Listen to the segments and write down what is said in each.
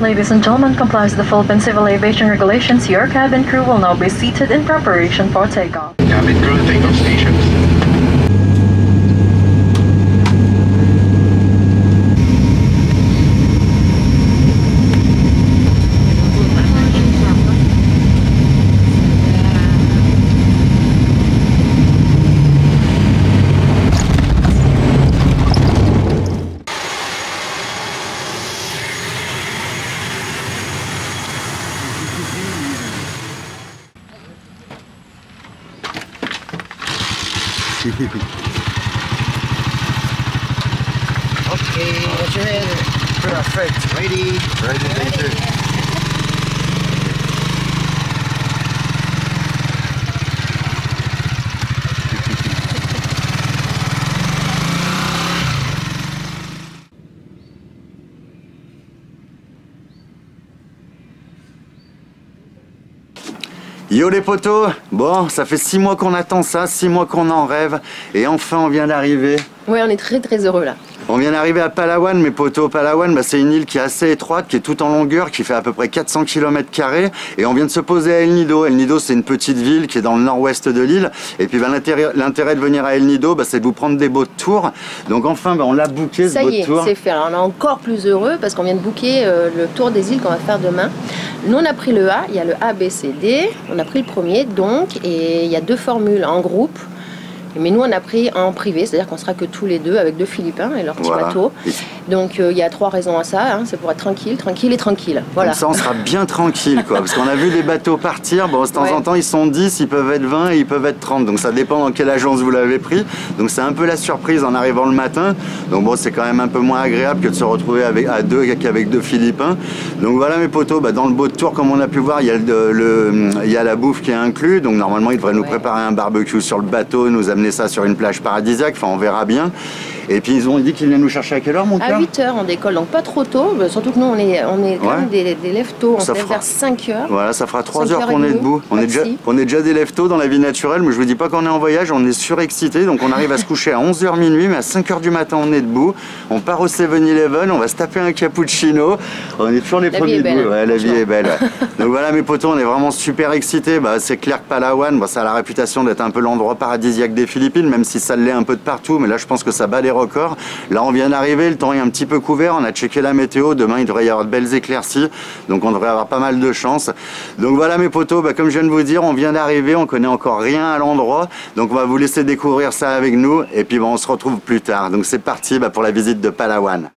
Ladies and gentlemen, complies with the Philippine Civil Aviation Regulations. Your cabin crew will now be seated in preparation for takeoff. Cabin crew, takeoff stations. Okay, watch your head. Perfect. Ready? Ready. Yo les potos, bon ça fait 6 mois qu'on attend ça, 6 mois qu'on en rêve et enfin on vient d'arriver. Oui, on est très heureux là. On vient d'arriver à Palawan, mes potos. Palawan, c'est une île qui est assez étroite, qui est toute en longueur, qui fait à peu près 400 km² et on vient de se poser à El Nido. El Nido, c'est une petite ville qui est dans le nord-ouest de l'île et puis l'intérêt de venir à El Nido, c'est de vous prendre des beaux tours. Donc enfin, on l'a booké ce beau tour. Ça y est, c'est fait. Alors, on est encore plus heureux parce qu'on vient de booker le tour des îles qu'on va faire demain. Nous, on a pris le A, il y a le A, B, C, D. On a pris le premier, donc, et il y a 2 formules en groupe. Mais nous, on a pris en privé, c'est-à-dire qu'on sera que tous les deux avec 2 Philippins et leur petit bateau. Donc, il y a 3 raisons à ça. Hein. C'est pour être tranquille. Voilà. Comme ça, on sera bien tranquille, quoi. Parce qu'on a vu les bateaux partir. Bon, de temps en temps, ils sont 10, ils peuvent être 20 et ils peuvent être 30. Donc, ça dépend dans quelle agence vous l'avez pris. Donc, c'est un peu la surprise en arrivant le matin. Donc, bon, c'est quand même un peu moins agréable que de se retrouver à 2 qu'avec 2 Philippins. Donc, voilà, mes potos. Dans le boat tour, comme on a pu voir, il y a la bouffe qui est inclus. Donc, normalement, ils devraient nous préparer un barbecue sur le bateau, nous amener ça sur une plage paradisiaque, enfin on verra bien. Et puis ils ont dit qu'ils venaient nous chercher à quelle heure, mon cœur? À 8h on décolle, donc pas trop tôt, surtout que nous on est quand même des lève-tôt, on se lève vers 5h. Voilà, ça fera 3 heures qu'on est debout. On est déjà des lève-tôt dans la vie naturelle, mais je vous dis pas qu'on est en voyage, on est surexcité, donc on arrive à se coucher à 11h minuit, mais à 5h du matin on est debout, on part au 7-Eleven, on va se taper un cappuccino, on est toujours les premiers debout. Ouais, la vie est belle. Donc voilà mes potos, on est vraiment super excités. C'est clair que Palawan, ça a la réputation d'être un peu l'endroit paradisiaque des Philippines, même si ça l'est un peu de partout, mais là je pense que ça bat les records. Là on vient d'arriver, le temps est un petit peu couvert, on a checké la météo, demain il devrait y avoir de belles éclaircies, donc on devrait avoir pas mal de chance. Donc voilà mes potos, comme je viens de vous dire, on vient d'arriver, on connaît encore rien à l'endroit, donc on va vous laisser découvrir ça avec nous, et puis on se retrouve plus tard. Donc c'est parti pour la visite de Palawan.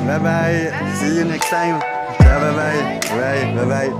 Bye bye. See you next time. Ciao, bye bye. Bye bye.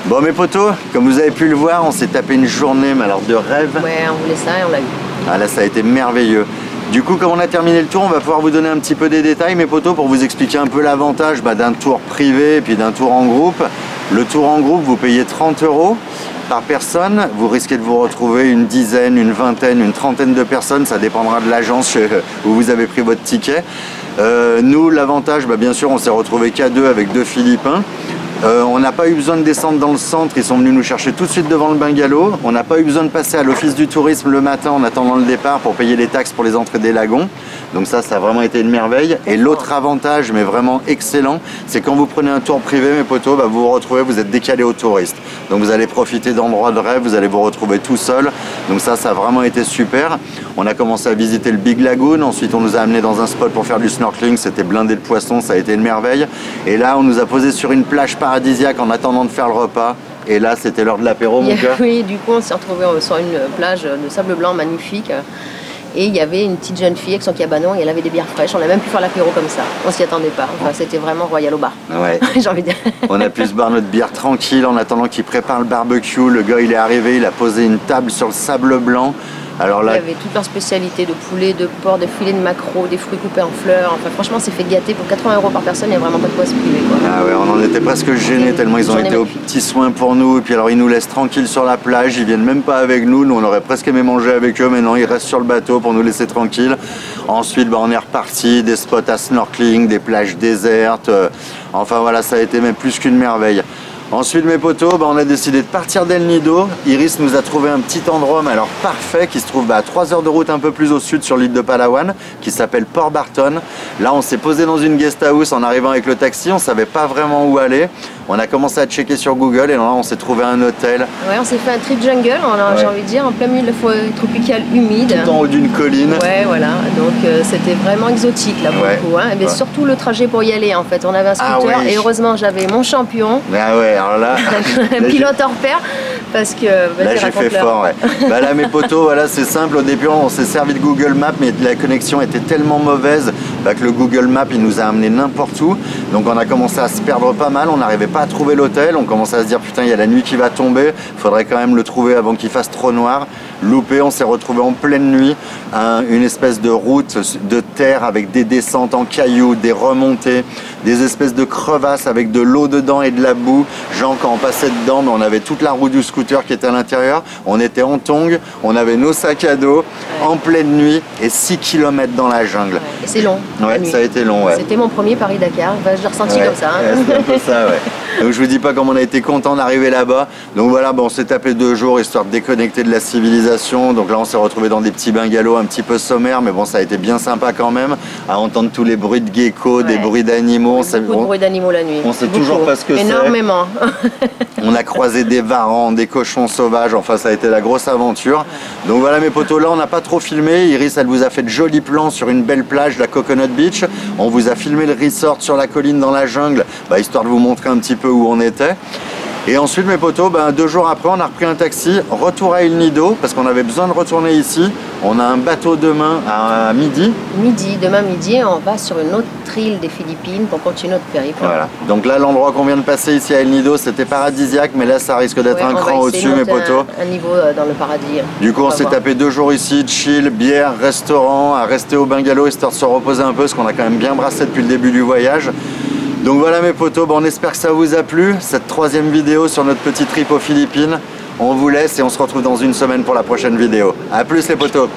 Bon mes potos, comme vous avez pu le voir, on s'est tapé une journée mais alors de rêve. Ouais, on voulait ça et on l'a eu. Ah là ça a été merveilleux. Du coup comme on a terminé le tour, on va pouvoir vous donner un petit peu des détails mes potos pour vous expliquer un peu l'avantage d'un tour privé et puis d'un tour en groupe. Le tour en groupe, vous payez 30 € par personne. Vous risquez de vous retrouver une dizaine, une vingtaine, une trentaine de personnes. Ça dépendra de l'agence où vous avez pris votre ticket. Nous, l'avantage, bien sûr, on s'est retrouvé qu'à deux avec deux Philippins. On n'a pas eu besoin de descendre dans le centre, ils sont venus nous chercher tout de suite devant le bungalow. On n'a pas eu besoin de passer à l'office du tourisme le matin en attendant le départ pour payer les taxes pour les entrées des lagons. Donc ça a vraiment été une merveille. Et l'autre avantage, mais vraiment excellent, c'est quand vous prenez un tour privé, mes potos, vous vous retrouvez, vous êtes décalé aux touristes. Donc vous allez profiter d'endroits de rêve, vous allez vous retrouver tout seul. Donc ça a vraiment été super. On a commencé à visiter le Big Lagoon, ensuite on nous a amené dans un spot pour faire du snorkeling, c'était blindé de poissons, ça a été une merveille. Et là, on nous a posé sur une plage paradisiaque en attendant de faire le repas. Et là, c'était l'heure de l'apéro, mon cœur. Oui, du coup, on s'est retrouvé sur une plage de sable blanc magnifique. Et il y avait une petite jeune fille avec son cabanon et elle avait des bières fraîches. On a même pu faire l'apéro comme ça. On s'y attendait pas. Enfin, c'était vraiment royal au bar. Ouais. J'ai envie de dire. On a pu se boire notre bière tranquille en attendant qu'il prépare le barbecue. Le gars, il est arrivé, il a posé une table sur le sable blanc. Alors là, il y avait toutes leurs spécialités de poulet, de porc, de filets de maquereau, des fruits coupés en fleurs. Enfin, franchement, on s'est fait gâter pour 80 € par personne. Il n'y a vraiment pas de quoi se priver, quoi. Ah ouais, on en était presque gênés tellement ils ont été aux petits soins pour nous. Et puis alors, ils nous laissent tranquilles sur la plage. Ils viennent même pas avec nous. Nous, on aurait presque aimé manger avec eux, mais non, ils restent sur le bateau pour nous laisser tranquilles. Ensuite, on est reparti. Des spots à snorkeling, des plages désertes. Enfin voilà, ça a été même plus qu'une merveille. Ensuite mes potos, on a décidé de partir d'El Nido. Iris nous a trouvé un petit endroit mais alors parfait qui se trouve à 3 heures de route un peu plus au sud sur l'île de Palawan qui s'appelle Port Barton. Là on s'est posé dans une guest house en arrivant avec le taxi, on savait pas vraiment où aller. On a commencé à checker sur Google et là on s'est trouvé un hôtel. Ouais, on s'est fait un trip jungle, j'ai envie de dire, en plein milieu de la forêt tropicale humide. Tout en haut d'une colline. Ouais, voilà, donc c'était vraiment exotique là pour le coup. Hein. Mais surtout le trajet pour y aller en fait. On avait un scooter et heureusement j'avais mon champion. Ah ouais, alors là. un pilote hors pair parce que. Là j'ai fait fort, ouais. Là mes potos, voilà, c'est simple. Au début on s'est servi de Google Maps mais la connexion était tellement mauvaise que le Google Maps il nous a amené n'importe où. Donc on a commencé à se perdre pas mal, on n'arrivait pas à trouver l'hôtel, on commençait à se dire putain il y a la nuit qui va tomber, faudrait quand même le trouver avant qu'il fasse trop noir. Loupé, on s'est retrouvé en pleine nuit, une espèce de route de terre avec des descentes en cailloux, des remontées, des espèces de crevasses avec de l'eau dedans et de la boue. Genre quand on passait dedans, on avait toute la roue du scooter qui était à l'intérieur, on était en tongs, on avait nos sacs à dos, en pleine nuit et 6 km dans la jungle. Ouais. Et c'est long. Ouais, ça a été long. Ouais. C'était mon premier Paris-Dakar, je l'ai ressenti comme ça. Hein. C'est un peu ça, ouais. Donc je vous dis pas comme on a été content d'arriver là-bas. Donc voilà, on s'est tapé 2 jours histoire de déconnecter de la civilisation. Donc là on s'est retrouvé dans des petits bungalows un petit peu sommaires, mais ça a été bien sympa quand même, à entendre tous les bruits de geckos, des bruits d'animaux. Beaucoup de bruits d'animaux la nuit. On sait toujours pas ce que c'est. Énormément. On a croisé des varans, des cochons sauvages, enfin ça a été la grosse aventure. Donc voilà mes potos, là on n'a pas trop filmé. Iris elle vous a fait de jolis plans sur une belle plage, la Coconut Beach. On vous a filmé le resort sur la colline dans la jungle, histoire de vous montrer un petit peu où on était. Et ensuite mes potos, 2 jours après on a repris un taxi, retour à El Nido parce qu'on avait besoin de retourner ici. On a un bateau demain à midi. Demain midi, on va sur une autre île des Philippines pour continuer notre périple. Voilà, donc là l'endroit qu'on vient de passer ici à El Nido c'était paradisiaque, mais là ça risque d'être un cran au-dessus mes potos. Un niveau dans le paradis. Du coup on s'est tapé 2 jours ici, chill, bière, restaurant, à rester au bungalow histoire de se reposer un peu parce qu'on a quand même bien brassé depuis le début du voyage. Donc voilà mes potos, on espère que ça vous a plu, cette 3e vidéo sur notre petit trip aux Philippines. On vous laisse et on se retrouve dans une semaine pour la prochaine vidéo. A plus les potos.